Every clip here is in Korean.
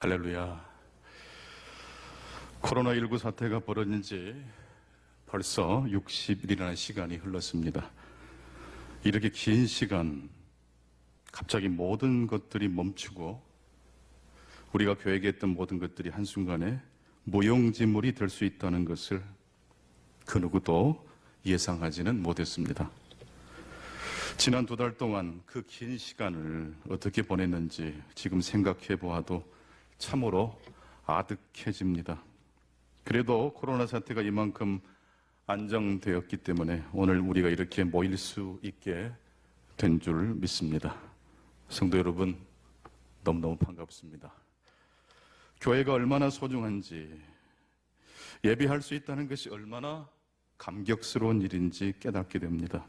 할렐루야. 코로나19 사태가 벌어진 지 벌써 60일이라는 시간이 흘렀습니다. 이렇게 긴 시간, 갑자기 모든 것들이 멈추고 우리가 계획했던 모든 것들이 한순간에 무용지물이 될 수 있다는 것을 그 누구도 예상하지는 못했습니다. 지난 2달 동안 그 긴 시간을 어떻게 보냈는지 지금 생각해 보아도 참으로 아득해집니다. 그래도 코로나 사태가 이만큼 안정되었기 때문에 오늘 우리가 이렇게 모일 수 있게 된 줄 믿습니다. 성도 여러분, 너무너무 반갑습니다. 교회가 얼마나 소중한지, 예배할 수 있다는 것이 얼마나 감격스러운 일인지 깨닫게 됩니다.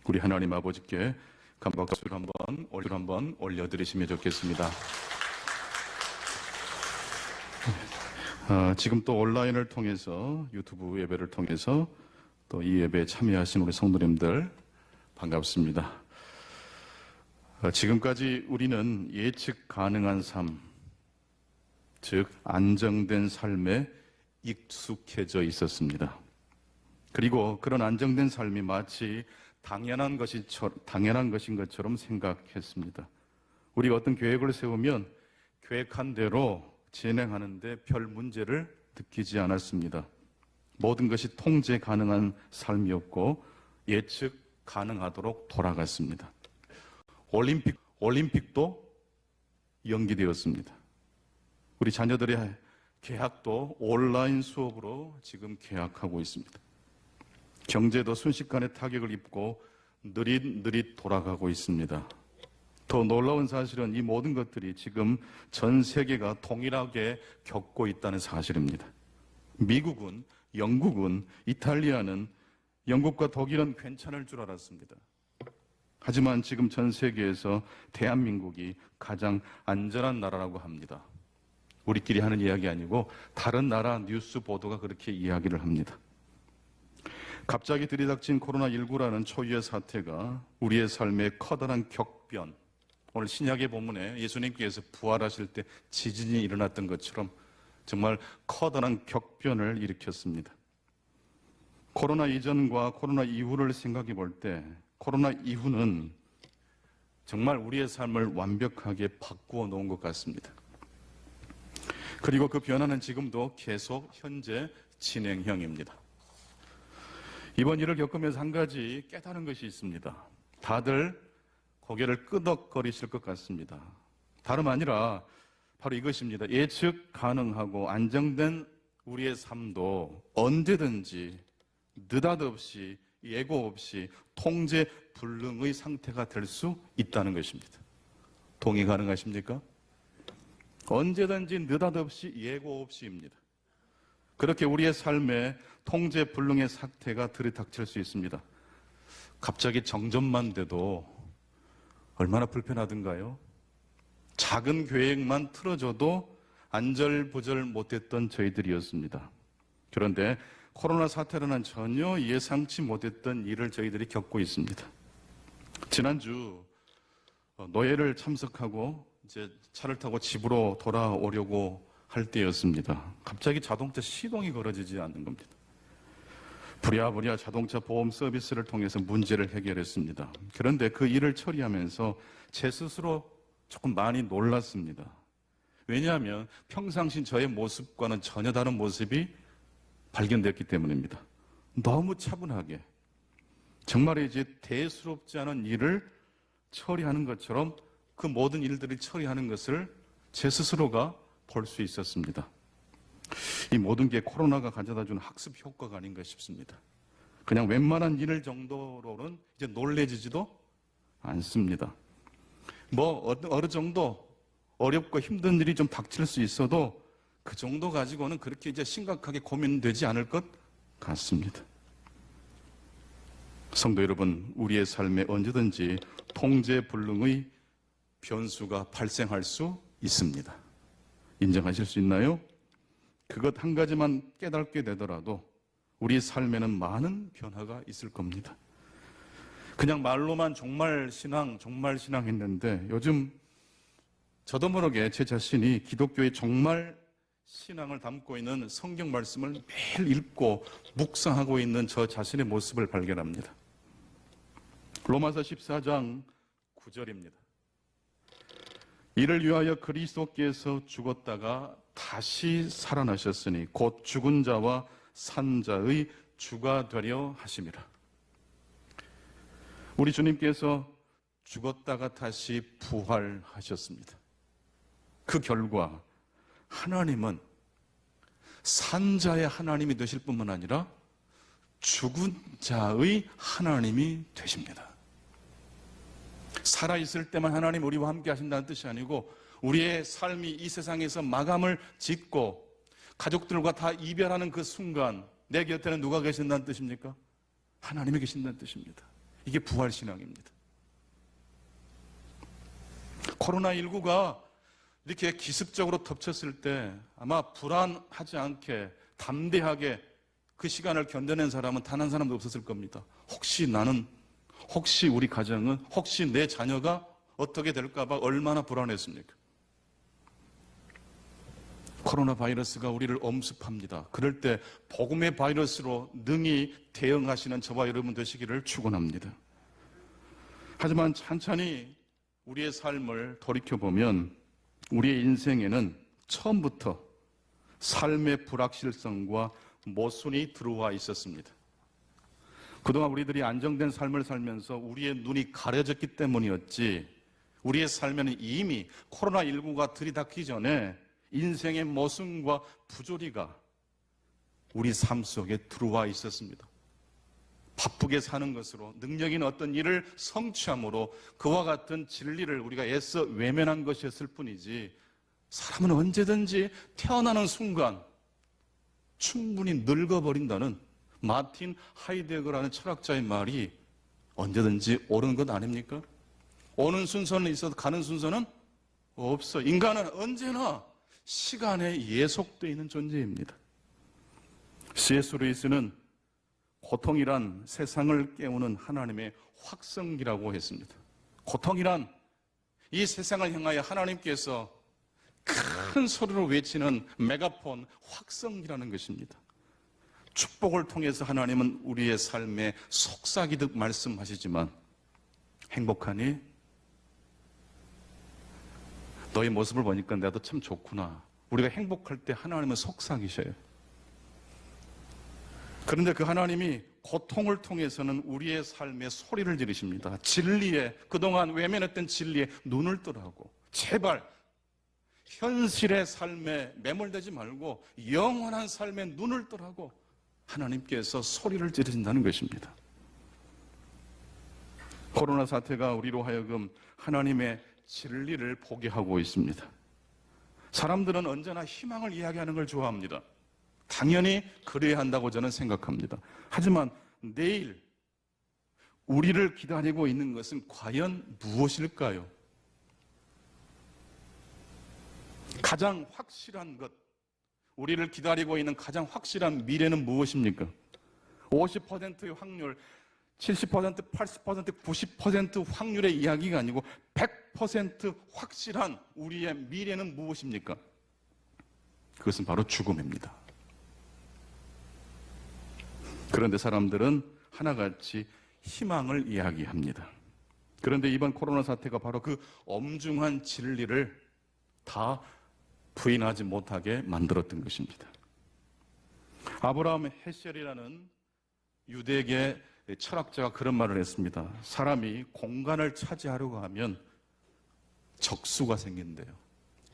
우리 하나님 아버지께 감박수를 한번 올려드리시면 좋겠습니다. 지금 또 온라인을 통해서 유튜브 예배를 통해서 또 이 예배에 참여하신 우리 성도님들 반갑습니다. 지금까지 우리는 예측 가능한 삶, 즉 안정된 삶에 익숙해져 있었습니다. 그리고 그런 안정된 삶이 마치 당연한 것인 것처럼 생각했습니다. 우리가 어떤 계획을 세우면 계획한 대로 진행하는데 별 문제를 느끼지 않았습니다. 모든 것이 통제 가능한 삶이었고 예측 가능하도록 돌아갔습니다. 올림픽도 연기되었습니다. 우리 자녀들의 개학도 온라인 수업으로 지금 개학하고 있습니다. 경제도 순식간에 타격을 입고 느릿느릿 돌아가고 있습니다. 더 놀라운 사실은 이 모든 것들이 지금 전 세계가 동일하게 겪고 있다는 사실입니다. 미국은, 영국은, 이탈리아는, 영국과 독일은 괜찮을 줄 알았습니다. 하지만 지금 전 세계에서 대한민국이 가장 안전한 나라라고 합니다. 우리끼리 하는 이야기 아니고 다른 나라 뉴스 보도가 그렇게 이야기를 합니다. 갑자기 들이닥친 코로나19라는 초유의 사태가 우리의 삶에 커다란 격변, 오늘 신약의 본문에 예수님께서 부활하실 때 지진이 일어났던 것처럼 정말 커다란 격변을 일으켰습니다. 코로나 이전과 코로나 이후를 생각해 볼 때 코로나 이후는 정말 우리의 삶을 완벽하게 바꾸어 놓은 것 같습니다. 그리고 그 변화는 지금도 계속 현재 진행형입니다. 이번 일을 겪으면서 한 가지 깨달은 것이 있습니다. 다들 고개를 끄덕거리실 것 같습니다. 다름 아니라 바로 이것입니다. 예측 가능하고 안정된 우리의 삶도 언제든지 느닷없이 예고 없이 통제 불능의 상태가 될 수 있다는 것입니다. 동의 가능하십니까? 언제든지 느닷없이 예고 없이입니다. 그렇게 우리의 삶에 통제 불능의 사태가 들이닥칠 수 있습니다. 갑자기 정전만 돼도 얼마나 불편하던가요? 작은 계획만 틀어져도 안절부절 못했던 저희들이었습니다. 그런데 코로나 사태로는 전혀 예상치 못했던 일을 저희들이 겪고 있습니다. 지난주 노예를 참석하고 이제 차를 타고 집으로 돌아오려고 할 때였습니다. 갑자기 자동차 시동이 걸어지지 않는 겁니다. 부랴부랴 자동차 보험 서비스를 통해서 문제를 해결했습니다. 그런데 그 일을 처리하면서 제 스스로 조금 많이 놀랐습니다. 왜냐하면 평상시 저의 모습과는 전혀 다른 모습이 발견됐기 때문입니다. 너무 차분하게 정말 이제 대수롭지 않은 일을 처리하는 것처럼 그 모든 일들을 처리하는 것을 제 스스로가 볼 수 있었습니다. 이 모든 게 코로나가 가져다준 학습 효과가 아닌가 싶습니다. 그냥 웬만한 일 정도로는 이제 놀래지지도 않습니다. 어느 정도 어렵고 힘든 일이 좀 닥칠 수 있어도 그 정도 가지고는 그렇게 이제 심각하게 고민되지 않을 것 같습니다. 성도 여러분, 우리의 삶에 언제든지 통제불능의 변수가 발생할 수 있습니다. 인정하실 수 있나요? 그것 한 가지만 깨닫게 되더라도 우리 삶에는 많은 변화가 있을 겁니다. 그냥 말로만 정말 신앙 했는데 요즘 저도 모르게 제 자신이 기독교의 정말 신앙을 담고 있는 성경 말씀을 매일 읽고 묵상하고 있는 저 자신의 모습을 발견합니다. 로마서 14장 9절입니다. 이를 위하여 그리스도께서 죽었다가 다시 살아나셨으니 곧 죽은 자와 산 자의 주가 되려 하심이라. 우리 주님께서 죽었다가 다시 부활하셨습니다. 그 결과 하나님은 산 자의 하나님이 되실 뿐만 아니라 죽은 자의 하나님이 되십니다. 살아있을 때만 하나님 우리와 함께 하신다는 뜻이 아니고 우리의 삶이 이 세상에서 마감을 짓고 가족들과 다 이별하는 그 순간 내 곁에는 누가 계신다는 뜻입니까? 하나님이 계신다는 뜻입니다. 이게 부활신앙입니다. 코로나19가 이렇게 기습적으로 덮쳤을 때 아마 불안하지 않게 담대하게 그 시간을 견뎌낸 사람은 단 한 사람도 없었을 겁니다. 혹시 나는, 혹시 우리 가정은, 혹시 내 자녀가 어떻게 될까 봐 얼마나 불안했습니까? 코로나 바이러스가 우리를 엄습합니다. 그럴 때 복음의 바이러스로 능히 대응하시는 저와 여러분 되시기를 축원합니다. 하지만 천천히 우리의 삶을 돌이켜보면 우리의 인생에는 처음부터 삶의 불확실성과 모순이 들어와 있었습니다. 그동안 우리들이 안정된 삶을 살면서 우리의 눈이 가려졌기 때문이었지, 우리의 삶에는 이미 코로나19가 들이닥기 전에 인생의 모순과 부조리가 우리 삶 속에 들어와 있었습니다. 바쁘게 사는 것으로, 능력 있는 어떤 일을 성취함으로 그와 같은 진리를 우리가 애써 외면한 것이었을 뿐이지, 사람은 언제든지 태어나는 순간 충분히 늙어버린다는 마틴 하이데거라는 철학자의 말이 언제든지 옳은 것 아닙니까? 오는 순서는 있어도 가는 순서는 없어. 인간은 언제나 시간에 예속되어 있는 존재입니다. C.S. 루이스는 고통이란 세상을 깨우는 하나님의 확성기라고 했습니다. 고통이란 이 세상을 향하여 하나님께서 큰 소리로 외치는 메가폰, 확성기라는 것입니다. 축복을 통해서 하나님은 우리의 삶에 속삭이듯 말씀하시지만, 행복하니? 너의 모습을 보니까 나도 참 좋구나. 우리가 행복할 때 하나님은 속삭이셔요. 그런데 그 하나님이 고통을 통해서는 우리의 삶에 소리를 지르십니다. 진리에, 그동안 외면했던 진리에 눈을 뜨라고. 제발 현실의 삶에 매몰되지 말고 영원한 삶에 눈을 뜨라고 하나님께서 소리를 지르신다는 것입니다. 코로나 사태가 우리로 하여금 하나님의 진리를 보게 하고 있습니다. 사람들은 언제나 희망을 이야기하는 걸 좋아합니다. 당연히 그래야 한다고 저는 생각합니다. 하지만 내일 우리를 기다리고 있는 것은 과연 무엇일까요? 가장 확실한 것, 우리를 기다리고 있는 가장 확실한 미래는 무엇입니까? 50%의 확률, 70%, 80%, 90% 확률의 이야기가 아니고 100% 확실한 우리의 미래는 무엇입니까? 그것은 바로 죽음입니다. 그런데 사람들은 하나같이 희망을 이야기합니다. 그런데 이번 코로나 사태가 바로 그 엄중한 진리를 다 부인하지 못하게 만들었던 것입니다. 아브라함 헤셜이라는 유대계 철학자가 그런 말을 했습니다. 사람이 공간을 차지하려고 하면 적수가 생긴대요.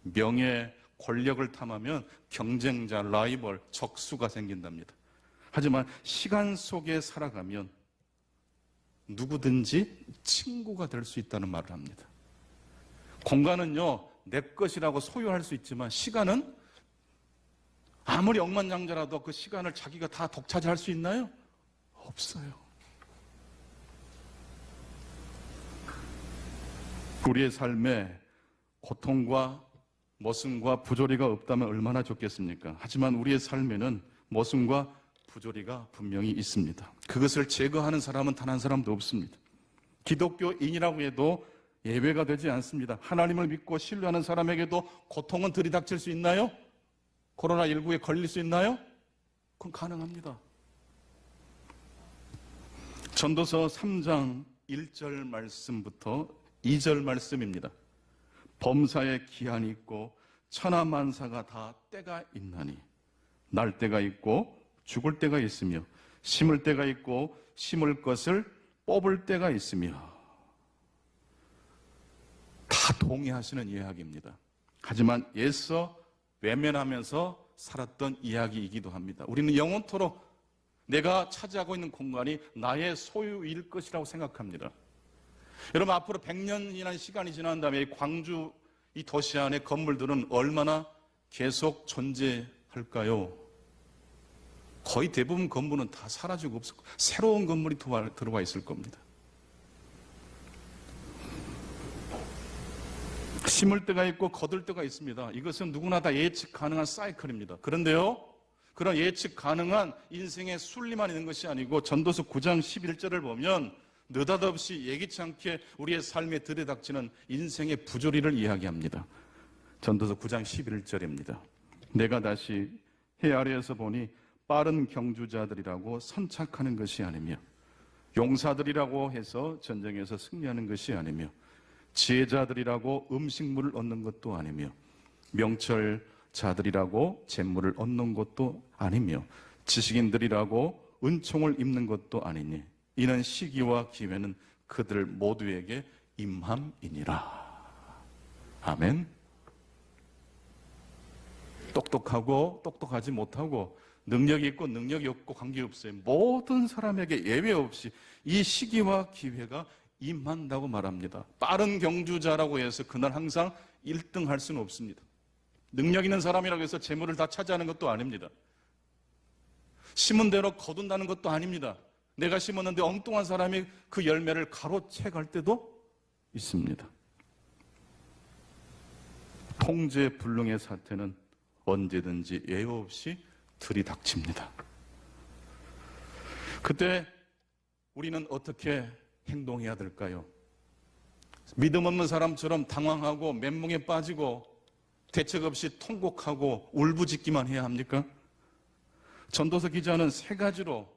명예, 권력을 탐하면 경쟁자, 라이벌, 적수가 생긴답니다. 하지만 시간 속에 살아가면 누구든지 친구가 될 수 있다는 말을 합니다. 공간은요, 내 것이라고 소유할 수 있지만 시간은 아무리 억만장자라도 그 시간을 자기가 다 독차지할 수 있나요? 없어요. 우리의 삶에 고통과 모순과 부조리가 없다면 얼마나 좋겠습니까? 하지만 우리의 삶에는 모순과 부조리가 분명히 있습니다. 그것을 제거하는 사람은 단 한 사람도 없습니다. 기독교인이라고 해도 예외가 되지 않습니다. 하나님을 믿고 신뢰하는 사람에게도 고통은 들이닥칠 수 있나요? 코로나19에 걸릴 수 있나요? 그건 가능합니다. 전도서 3장 1절 말씀부터 2절 말씀입니다. 범사에 기한이 있고 천하만사가 다 때가 있나니 날 때가 있고 죽을 때가 있으며 심을 때가 있고 심을 것을 뽑을 때가 있으며 다 동의하시는 이야기입니다. 하지만 애써 외면하면서 살았던 이야기이기도 합니다. 우리는 영원토록 내가 차지하고 있는 공간이 나의 소유일 것이라고 생각합니다. 여러분, 앞으로 100년이라는 시간이 지난 다음에 광주 이 도시 안의 건물들은 얼마나 계속 존재할까요? 거의 대부분 건물은 다 사라지고 없을 거예요. 새로운 건물이 들어와 있을 겁니다. 심을 때가 있고 거둘 때가 있습니다. 이것은 누구나 다 예측 가능한 사이클입니다. 그런데요, 그런 예측 가능한 인생의 순리만 있는 것이 아니고 전도서 9장 11절을 보면 느닷없이 예기치 않게 우리의 삶에 들이닥치는 인생의 부조리를 이야기합니다. 전도서 9장 11절입니다. 내가 다시 해 아래에서 보니 빠른 경주자들이라고 선착하는 것이 아니며 용사들이라고 해서 전쟁에서 승리하는 것이 아니며 지혜자들이라고 음식물을 얻는 것도 아니며 명철자들이라고 재물을 얻는 것도 아니며 지식인들이라고 은총을 입는 것도 아니니 이는 시기와 기회는 그들 모두에게 임함이니라. 아멘. 똑똑하고 똑똑하지 못하고 능력이 있고 능력이 없고 관계없어요. 모든 사람에게 예외 없이 이 시기와 기회가 임한다고 말합니다. 빠른 경주자라고 해서 그날 항상 1등 할 수는 없습니다. 능력 있는 사람이라고 해서 재물을 다 차지하는 것도 아닙니다. 심은 대로 거둔다는 것도 아닙니다. 내가 심었는데 엉뚱한 사람이 그 열매를 가로채갈 때도 있습니다. 통제불능의 사태는 언제든지 예외 없이 들이닥칩니다. 그때 우리는 어떻게 행동해야 될까요? 믿음 없는 사람처럼 당황하고 멘붕에 빠지고 대책 없이 통곡하고 울부짖기만 해야 합니까? 전도서 기자는 세 가지로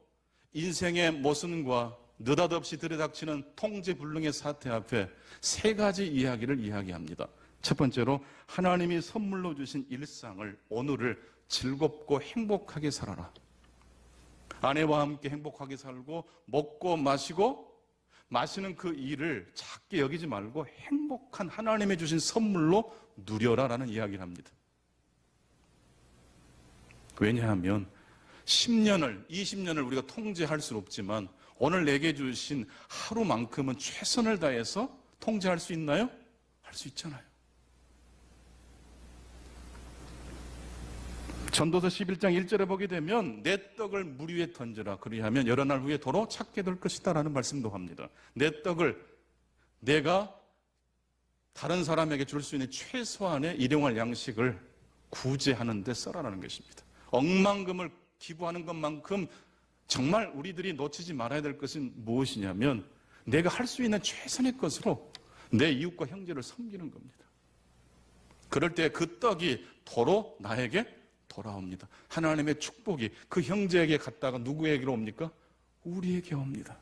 인생의 모순과 느닷없이 들이닥치는 통제불능의 사태 앞에 세 가지 이야기를 이야기합니다. 첫 번째로 하나님이 선물로 주신 일상을, 오늘을 즐겁고 행복하게 살아라. 아내와 함께 행복하게 살고 먹고 마시고 마시는 그 일을 작게 여기지 말고 행복한 하나님이 주신 선물로 누려라라는 이야기를 합니다. 왜냐하면 10년을, 20년을 우리가 통제할 수는 없지만 오늘 내게 주신 하루만큼은 최선을 다해서 통제할 수 있나요? 할 수 있잖아요. 전도서 11장 1절에 보게 되면 내 떡을 물 위에 던져라. 그리하면 여러 날 후에 도로 찾게 될 것이다 라는 말씀도 합니다. 내 떡을 내가 다른 사람에게 줄 수 있는 최소한의 일용할 양식을 구제하는 데 써라라는 것입니다. 억만금을 기부하는 것만큼 정말 우리들이 놓치지 말아야 될 것은 무엇이냐면 내가 할 수 있는 최선의 것으로 내 이웃과 형제를 섬기는 겁니다. 그럴 때 그 떡이 도로 나에게 돌아옵니다. 하나님의 축복이 그 형제에게 갔다가 누구에게로 옵니까? 우리에게 옵니다.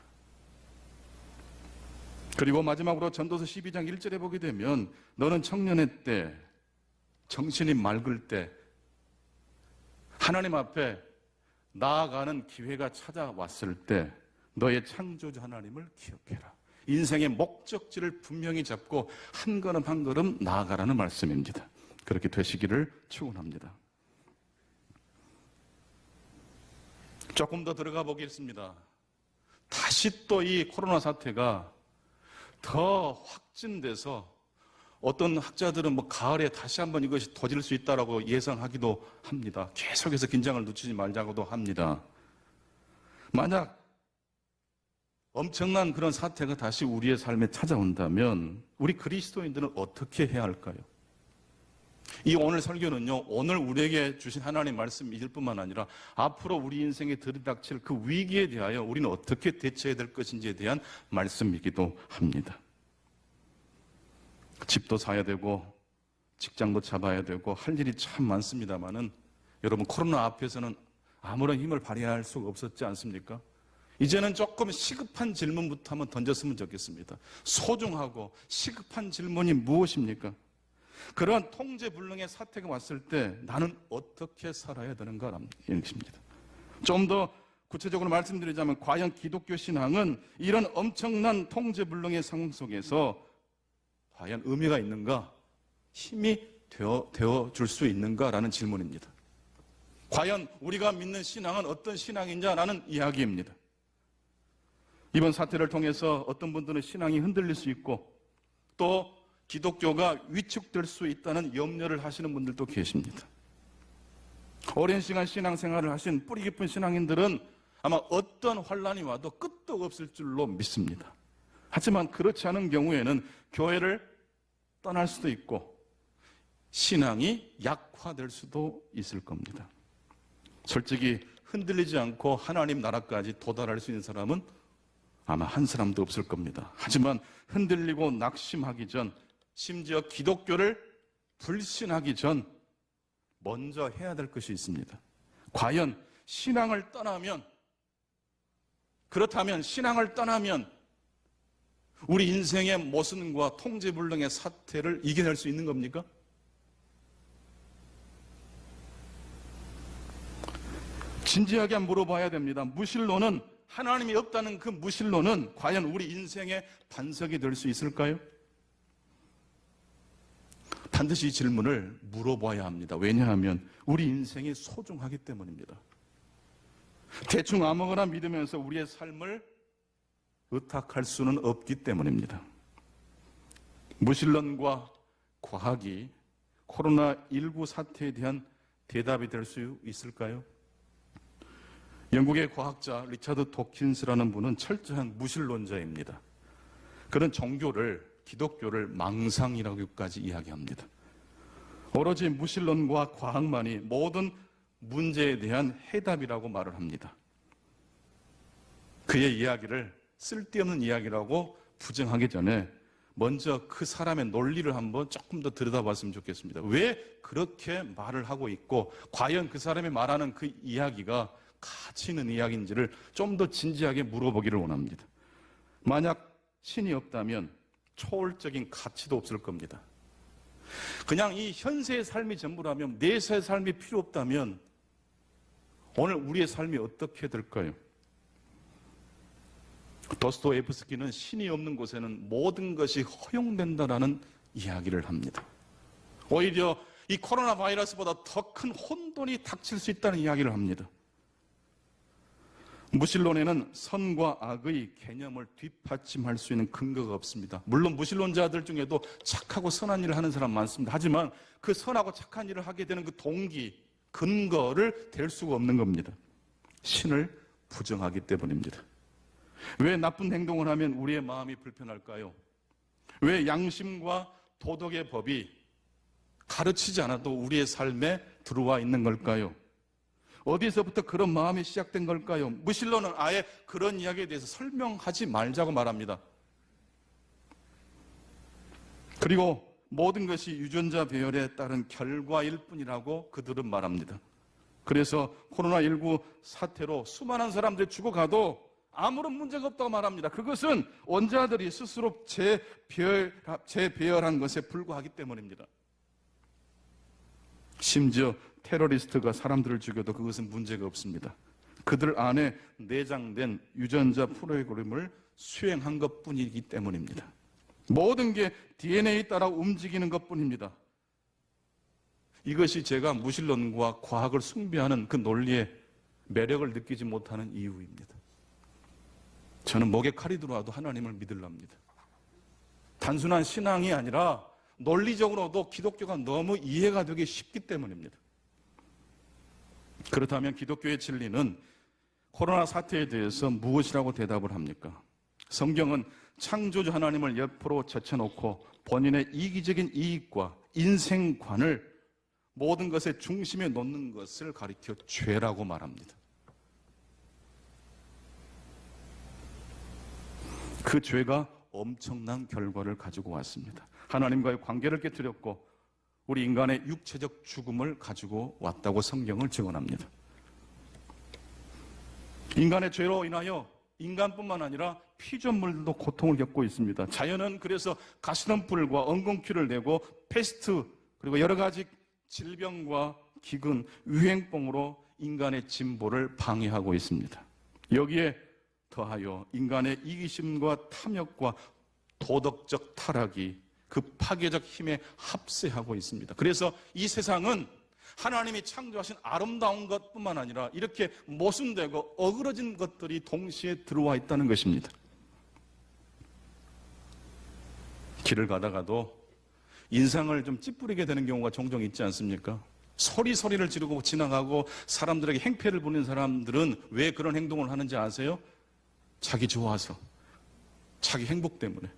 그리고 마지막으로 전도서 12장 1절에 보게 되면 너는 청년의 때, 정신이 맑을 때 하나님 앞에 나아가는 기회가 찾아왔을 때 너의 창조주 하나님을 기억해라. 인생의 목적지를 분명히 잡고 한 걸음 한 걸음 나아가라는 말씀입니다. 그렇게 되시기를 축원합니다. 조금 더 들어가 보겠습니다. 다시 또 이 코로나 사태가 더 확진돼서 어떤 학자들은 가을에 다시 한번 이것이 터질 수 있다라고 예상하기도 합니다. 계속해서 긴장을 늦추지 말자고도 합니다. 만약 엄청난 그런 사태가 다시 우리의 삶에 찾아온다면 우리 그리스도인들은 어떻게 해야 할까요? 이 오늘 설교는요, 오늘 우리에게 주신 하나님의 말씀 믿을 뿐만 아니라 앞으로 우리 인생에 들이닥칠 그 위기에 대하여 우리는 어떻게 대처해야 될 것인지에 대한 말씀이기도 합니다. 집도 사야 되고 직장도 잡아야 되고 할 일이 참 많습니다만은 여러분, 코로나 앞에서는 아무런 힘을 발휘할 수가 없었지 않습니까? 이제는 조금 시급한 질문부터 한번 던졌으면 좋겠습니다. 소중하고 시급한 질문이 무엇입니까? 그러한 통제불능의 사태가 왔을 때 나는 어떻게 살아야 되는가라는 것입니다. 좀 더 구체적으로 말씀드리자면, 과연 기독교 신앙은 이런 엄청난 통제불능의 상황 속에서 과연 의미가 있는가, 힘이 되어줄 수 있는가라는 질문입니다. 과연 우리가 믿는 신앙은 어떤 신앙이냐라는 이야기입니다. 이번 사태를 통해서 어떤 분들은 신앙이 흔들릴 수 있고 또 기독교가 위축될 수 있다는 염려를 하시는 분들도 계십니다. 오랜 시간 신앙생활을 하신 뿌리 깊은 신앙인들은 아마 어떤 환란이 와도 끄떡 없을 줄로 믿습니다. 하지만 그렇지 않은 경우에는 교회를 떠날 수도 있고 신앙이 약화될 수도 있을 겁니다. 솔직히 흔들리지 않고 하나님 나라까지 도달할 수 있는 사람은 아마 한 사람도 없을 겁니다. 하지만 흔들리고 낙심하기 전, 심지어 기독교를 불신하기 전 먼저 해야 될 것이 있습니다. 과연 신앙을 떠나면, 그렇다면 신앙을 떠나면 우리 인생의 모순과 통제불능의 사태를 이겨낼 수 있는 겁니까? 진지하게 물어봐야 됩니다. 무신론은, 하나님이 없다는 그 무신론은 과연 우리 인생의 반석이 될 수 있을까요? 반드시 이 질문을 물어봐야 합니다. 왜냐하면 우리 인생이 소중하기 때문입니다. 대충 아무거나 믿으면서 우리의 삶을 의탁할 수는 없기 때문입니다. 무신론과 과학이 코로나19 사태에 대한 대답이 될 수 있을까요? 영국의 과학자 리차드 도킨스라는 분은 철저한 무신론자입니다. 그런 종교를, 기독교를 망상이라고까지 이야기합니다. 오로지 무신론과 과학만이 모든 문제에 대한 해답이라고 말을 합니다. 그의 이야기를 쓸데없는 이야기라고 부정하기 전에 먼저 그 사람의 논리를 한번 조금 더 들여다봤으면 좋겠습니다. 왜 그렇게 말을 하고 있고 과연 그 사람이 말하는 그 이야기가 가치 있는 이야기인지를 좀 더 진지하게 물어보기를 원합니다. 만약 신이 없다면 초월적인 가치도 없을 겁니다. 그냥 이 현세의 삶이 전부라면, 내세의 삶이 필요 없다면 오늘 우리의 삶이 어떻게 될까요? 도스토옙스키는 신이 없는 곳에는 모든 것이 허용된다라는 이야기를 합니다. 오히려 이 코로나 바이러스보다 더 큰 혼돈이 닥칠 수 있다는 이야기를 합니다. 무신론에는 선과 악의 개념을 뒷받침할 수 있는 근거가 없습니다. 물론 무신론자들 중에도 착하고 선한 일을 하는 사람 많습니다. 하지만 그 선하고 착한 일을 하게 되는 그 동기, 근거를 댈 수가 없는 겁니다. 신을 부정하기 때문입니다. 왜 나쁜 행동을 하면 우리의 마음이 불편할까요? 왜 양심과 도덕의 법이 가르치지 않아도 우리의 삶에 들어와 있는 걸까요? 어디서부터 그런 마음이 시작된 걸까요? 무신론은 아예 그런 이야기에 대해서 설명하지 말자고 말합니다. 그리고 모든 것이 유전자 배열에 따른 결과일 뿐이라고 그들은 말합니다. 그래서 코로나19 사태로 수많은 사람들이 죽어가도 아무런 문제가 없다고 말합니다. 그것은 원자들이 스스로 재배열한 것에 불과하기 때문입니다. 심지어 테러리스트가 사람들을 죽여도 그것은 문제가 없습니다. 그들 안에 내장된 유전자 프로그램을 수행한 것뿐이기 때문입니다. 모든 게 DNA에 따라 움직이는 것뿐입니다. 이것이 제가 무신론과 과학을 숭배하는 그 논리의 매력을 느끼지 못하는 이유입니다. 저는 목에 칼이 들어와도 하나님을 믿으랍니다. 단순한 신앙이 아니라 논리적으로도 기독교가 너무 이해가 되기 쉽기 때문입니다. 그렇다면 기독교의 진리는 코로나 사태에 대해서 무엇이라고 대답을 합니까? 성경은 창조주 하나님을 옆으로 제쳐놓고 본인의 이기적인 이익과 인생관을 모든 것의 중심에 놓는 것을 가리켜 죄라고 말합니다. 그 죄가 엄청난 결과를 가지고 왔습니다. 하나님과의 관계를 깨뜨렸고 우리 인간의 육체적 죽음을 가지고 왔다고 성경을 증언합니다. 인간의 죄로 인하여 인간뿐만 아니라 피조물들도 고통을 겪고 있습니다. 자연은 그래서 가시덤불과 엉겅퀴를 내고 패스트 그리고 여러 가지 질병과 기근, 유행병으로 인간의 진보를 방해하고 있습니다. 여기에 더하여 인간의 이기심과 탐욕과 도덕적 타락이 그 파괴적 힘에 합세하고 있습니다. 그래서 이 세상은 하나님이 창조하신 아름다운 것뿐만 아니라 이렇게 모순되고 어그러진 것들이 동시에 들어와 있다는 것입니다. 길을 가다가도 인상을 좀 찌푸리게 되는 경우가 종종 있지 않습니까? 소리를 지르고 지나가고 사람들에게 행패를 부리는 사람들은 왜 그런 행동을 하는지 아세요? 자기 좋아서, 자기 행복 때문에.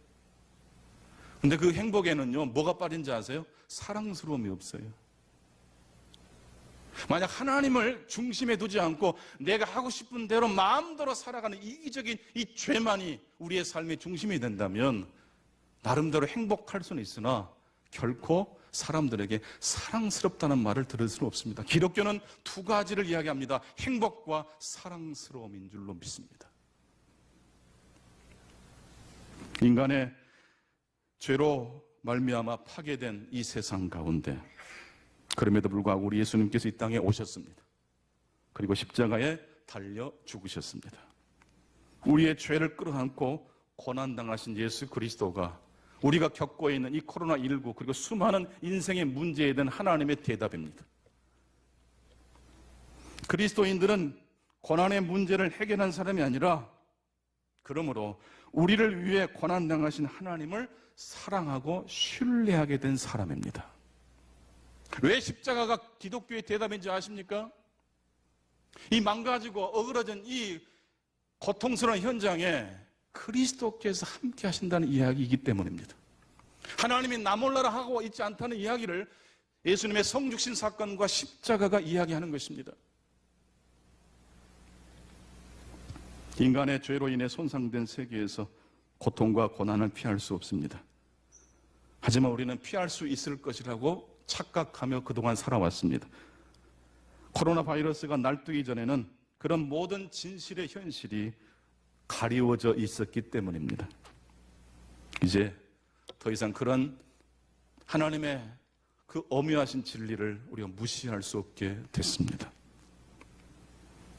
근데 그 행복에는요, 뭐가 빠진지 아세요? 사랑스러움이 없어요. 만약 하나님을 중심에 두지 않고 내가 하고 싶은 대로 마음대로 살아가는 이기적인 이 죄만이 우리의 삶의 중심이 된다면 나름대로 행복할 수는 있으나 결코 사람들에게 사랑스럽다는 말을 들을 수는 없습니다. 기독교는 두 가지를 이야기합니다. 행복과 사랑스러움인 줄로 믿습니다. 인간의 죄로 말미암아 파괴된 이 세상 가운데 그럼에도 불구하고 우리 예수님께서 이 땅에 오셨습니다. 그리고 십자가에 달려 죽으셨습니다. 우리의 죄를 끌어안고 고난당하신 예수 그리스도가 우리가 겪고 있는 이 코로나19 그리고 수많은 인생의 문제에 대한 하나님의 대답입니다. 그리스도인들은 고난의 문제를 해결한 사람이 아니라 그러므로 우리를 위해 고난당하신 하나님을 사랑하고 신뢰하게 된 사람입니다. 왜 십자가가 기독교의 대답인지 아십니까? 이 망가지고 어그러진 이 고통스러운 현장에 그리스도께서 함께 하신다는 이야기이기 때문입니다. 하나님이 나 몰라라 하고 있지 않다는 이야기를 예수님의 성육신 사건과 십자가가 이야기하는 것입니다. 인간의 죄로 인해 손상된 세계에서 고통과 고난을 피할 수 없습니다. 하지만 우리는 피할 수 있을 것이라고 착각하며 그동안 살아왔습니다. 코로나 바이러스가 날뛰기 전에는 그런 모든 진실의 현실이 가리워져 있었기 때문입니다. 이제 더 이상 그런 하나님의 그 엄유하신 진리를 우리가 무시할 수 없게 됐습니다.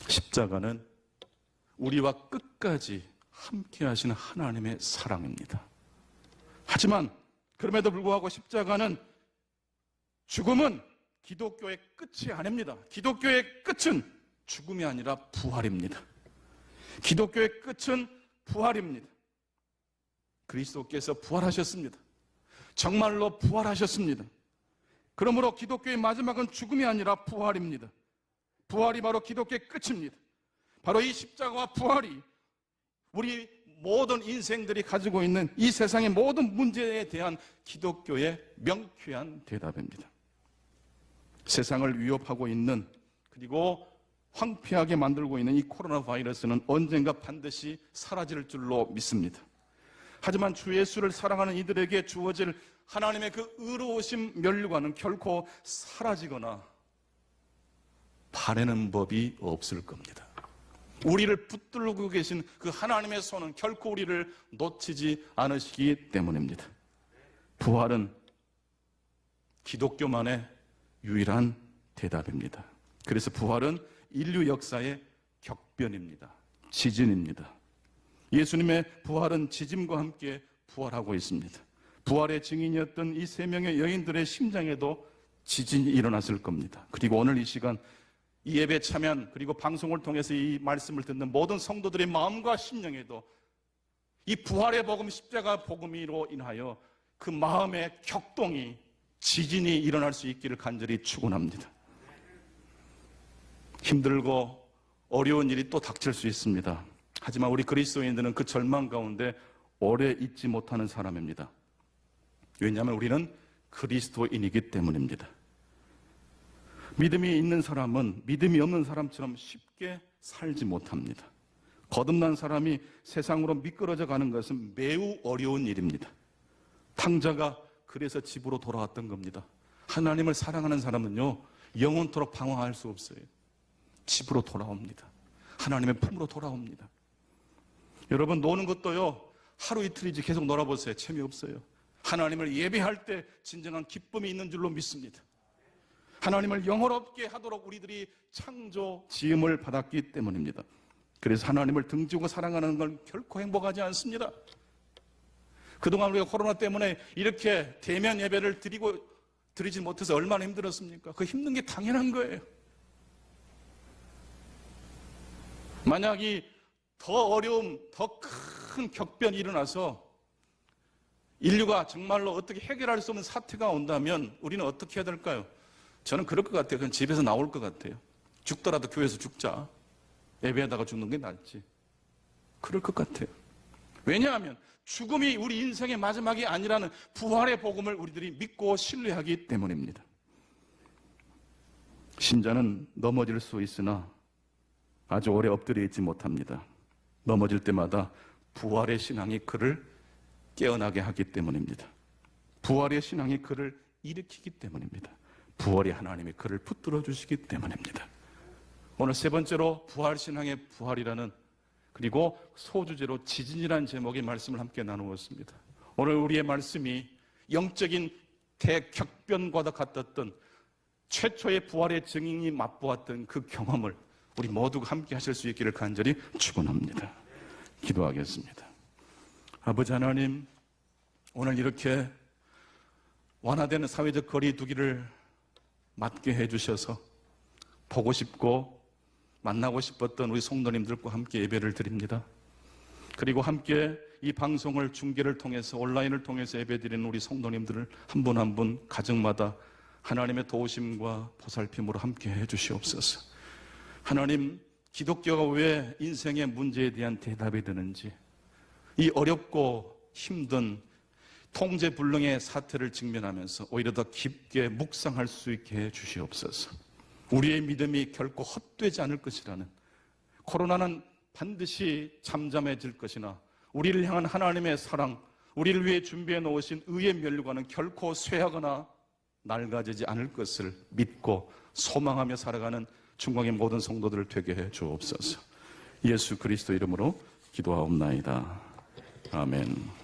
십자가는 우리와 끝까지 함께 하시는 하나님의 사랑입니다. 하지만 그럼에도 불구하고 십자가는 죽음은 기독교의 끝이 아닙니다. 기독교의 끝은 죽음이 아니라 부활입니다. 기독교의 끝은 부활입니다. 그리스도께서 부활하셨습니다. 정말로 부활하셨습니다. 그러므로 기독교의 마지막은 죽음이 아니라 부활입니다. 부활이 바로 기독교의 끝입니다. 바로 이 십자가와 부활이 우리 모든 인생들이 가지고 있는 이 세상의 모든 문제에 대한 기독교의 명쾌한 대답입니다. 세상을 위협하고 있는 그리고 황폐하게 만들고 있는 이 코로나 바이러스는 언젠가 반드시 사라질 줄로 믿습니다. 하지만 주 예수를 사랑하는 이들에게 주어질 하나님의 그 의로우심 면류관은 결코 사라지거나 바래는 법이 없을 겁니다. 우리를 붙들고 계신 그 하나님의 손은 결코 우리를 놓치지 않으시기 때문입니다. 부활은 기독교만의 유일한 대답입니다. 그래서 부활은 인류 역사의 격변입니다. 지진입니다. 예수님의 부활은 지짐과 함께 부활하고 있습니다. 부활의 증인이었던 이 세 명의 여인들의 심장에도 지진이 일어났을 겁니다. 그리고 오늘 이 시간 이 예배에 참여한 그리고 방송을 통해서 이 말씀을 듣는 모든 성도들의 마음과 심령에도 이 부활의 복음, 십자가 복음으로 인하여 그 마음의 격동이 지진이 일어날 수 있기를 간절히 축원합니다. 힘들고 어려운 일이 또 닥칠 수 있습니다. 하지만 우리 그리스도인들은 그 절망 가운데 오래 있지 못하는 사람입니다. 왜냐하면 우리는 그리스도인이기 때문입니다. 믿음이 있는 사람은 믿음이 없는 사람처럼 쉽게 살지 못합니다. 거듭난 사람이 세상으로 미끄러져 가는 것은 매우 어려운 일입니다. 탕자가 그래서 집으로 돌아왔던 겁니다. 하나님을 사랑하는 사람은요, 영원토록 방황할 수 없어요. 집으로 돌아옵니다. 하나님의 품으로 돌아옵니다. 여러분, 노는 것도요, 하루 이틀이지 계속 놀아보세요. 재미없어요. 하나님을 예배할 때 진정한 기쁨이 있는 줄로 믿습니다. 하나님을 영원롭게 하도록 우리들이 창조 지음을 받았기 때문입니다. 그래서 하나님을 등지고 사랑하는 건 결코 행복하지 않습니다. 그동안 우리가 코로나 때문에 이렇게 대면 예배를 드리지 못해서 얼마나 힘들었습니까? 그 힘든 게 당연한 거예요. 만약 더 어려움, 더 큰 격변이 일어나서 인류가 정말로 어떻게 해결할 수 없는 사태가 온다면 우리는 어떻게 해야 될까요? 저는 그럴 것 같아요. 그냥 집에서 나올 것 같아요. 죽더라도 교회에서 죽자. 예배하다가 죽는 게 낫지. 그럴 것 같아요. 왜냐하면 죽음이 우리 인생의 마지막이 아니라는 부활의 복음을 우리들이 믿고 신뢰하기 때문입니다. 신자는 넘어질 수 있으나 아주 오래 엎드려 있지 못합니다. 넘어질 때마다 부활의 신앙이 그를 깨어나게 하기 때문입니다. 부활의 신앙이 그를 일으키기 때문입니다. 부활의 하나님이 그를 붙들어 주시기 때문입니다. 오늘 세 번째로 부활신앙의 부활이라는, 그리고 소주제로 지진이라는 제목의 말씀을 함께 나누었습니다. 오늘 우리의 말씀이 영적인 대격변과도 같았던 최초의 부활의 증인이 맛보았던 그 경험을 우리 모두가 함께 하실 수 있기를 간절히 축원합니다. 기도하겠습니다. 아버지 하나님, 오늘 이렇게 완화되는 사회적 거리 두기를 맞게 해주셔서 보고 싶고 만나고 싶었던 우리 성도님들과 함께 예배를 드립니다. 그리고 함께 이 방송을 중계를 통해서, 온라인을 통해서 예배드리는 우리 성도님들을 한 분 한 분 가정마다 하나님의 도우심과 보살핌으로 함께 해주시옵소서. 하나님, 기독교가 왜 인생의 문제에 대한 대답이 되는지, 이 어렵고 힘든 통제불능의 사태를 직면하면서 오히려 더 깊게 묵상할 수 있게 해 주시옵소서. 우리의 믿음이 결코 헛되지 않을 것이라는, 코로나는 반드시 잠잠해질 것이나 우리를 향한 하나님의 사랑, 우리를 위해 준비해 놓으신 의의 면류관은 결코 쇠하거나 낡아지지 않을 것을 믿고 소망하며 살아가는 중광의 모든 성도들을 되게 해 주옵소서. 예수 그리스도 이름으로 기도하옵나이다. 아멘.